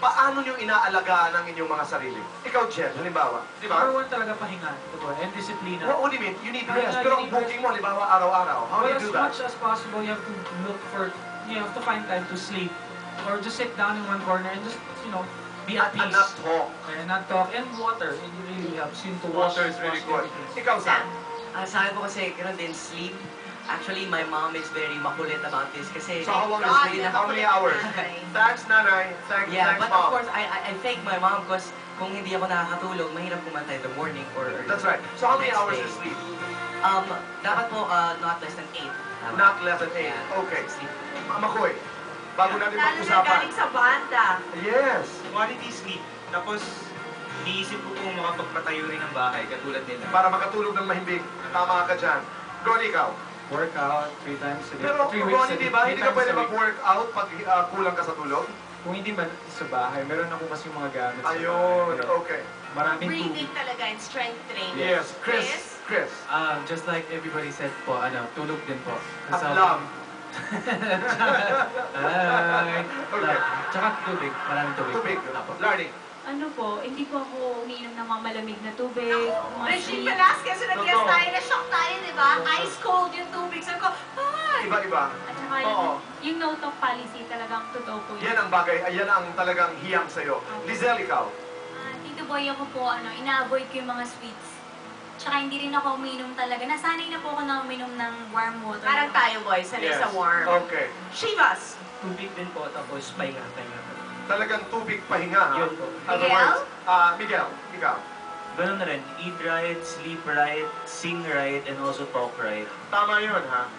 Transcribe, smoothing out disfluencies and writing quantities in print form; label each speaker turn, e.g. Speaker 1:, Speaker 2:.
Speaker 1: Paano nyo inaalagaan ang inyong mga sarili? Ikaw, Jen, halimbawa. Di ba?
Speaker 2: Number one talaga pahinga, diba? And disiplina.
Speaker 1: What do you mean? You need
Speaker 2: Pahinga,
Speaker 1: rest. Pero ang
Speaker 2: you need
Speaker 1: booking mo, halimbawa, araw-araw. How do
Speaker 2: Well,
Speaker 1: you do
Speaker 2: as
Speaker 1: that?
Speaker 2: much as possible, you have to look for, you have to find time to sleep. Or just sit down in one corner and just, be at peace.
Speaker 1: And not talk.
Speaker 2: And not talk. And water. It really helps you to wash.
Speaker 1: Water is really good.
Speaker 2: Everything.
Speaker 1: Ikaw, Sam.
Speaker 3: Sa akin po kasi, gano'n din, sleep. Actually, my mom is very makulit about this kasi...
Speaker 1: So how long is sleep? How many hours? Thanks, nanay. Thanks,
Speaker 3: Yeah,
Speaker 1: thanks,
Speaker 3: but
Speaker 1: mom.
Speaker 3: of course, I thank my mom because kung hindi ako nakakatulog, mahirap kumantay the morning or
Speaker 1: That's right. So how many
Speaker 3: next
Speaker 1: hours
Speaker 3: day.
Speaker 1: is sleep?
Speaker 3: Dapat po not less than 8.
Speaker 1: Not less than 8.
Speaker 3: Yeah.
Speaker 1: Okay.
Speaker 3: Sleep.
Speaker 1: Makoy, bago natin
Speaker 4: Lalo na
Speaker 1: pag-usapan.
Speaker 4: galing sa banda.
Speaker 1: Yes.
Speaker 5: Quality sleep. Tapos, iniisip ko kung makapagpatayo rin ng bahay, katulad nila.
Speaker 1: Para makatulog ng mahimbing. Tama ka dyan. Ronnie, ikaw.
Speaker 2: Workout 3 times a day.
Speaker 1: Pero
Speaker 2: 3 weeks
Speaker 1: Ronnie,
Speaker 2: a
Speaker 1: di
Speaker 2: day,
Speaker 1: ba?
Speaker 2: 3
Speaker 1: Hindi ka
Speaker 2: times
Speaker 1: pwede
Speaker 2: a week.
Speaker 1: mag-workout pag kulang ka sa tulog?
Speaker 2: Kung hindi man sa bahay, meron ako kasi mga gamit sa
Speaker 1: Ayun.
Speaker 2: bahay.
Speaker 1: Okay.
Speaker 2: Maraming
Speaker 4: Breathing
Speaker 2: tubig.
Speaker 4: talaga and strength training.
Speaker 1: Yes. Chris. Chris.
Speaker 6: Just like everybody said po, tulog din po.
Speaker 1: At love.
Speaker 6: Ay,
Speaker 1: Okay.
Speaker 6: Tsaka tubig, maraming tubig.
Speaker 1: Tubig.
Speaker 6: Apo.
Speaker 1: Learning.
Speaker 7: Ano po, hindi po ako umiinom ng mga malamig na tubig, mga
Speaker 4: Regine
Speaker 7: sweet.
Speaker 4: Velasquez, so nag-guess
Speaker 1: Totoo.
Speaker 4: tayo, na-shock tayo, di ba? Ice cold yung tubig. Sabi ko, ay!
Speaker 1: Iba-iba.
Speaker 7: At saka
Speaker 1: Oo.
Speaker 7: yung no talk policy talagang totoo po
Speaker 1: Yan ang bagay. Yan ang talagang hiyang sa'yo. Lizelle, ikaw.
Speaker 8: Tito Boy, ako po, ina-avoid ko yung mga sweets. Tsaka hindi rin ako uminom talaga. Nasanay na po ako na uminom ng warm water.
Speaker 4: Parang tayo, boys, sanay sa warm.
Speaker 1: Okay.
Speaker 4: Shivas!
Speaker 3: Tubig din po, tapos pahinga.
Speaker 1: Talagang tubig pahinga, ha?
Speaker 3: Yun po.
Speaker 1: Other
Speaker 4: Miguel?
Speaker 1: words, Miguel, ikaw.
Speaker 5: Ganun na rin, eat right, sleep right, sing right, and also talk right.
Speaker 1: Tama yun, ha?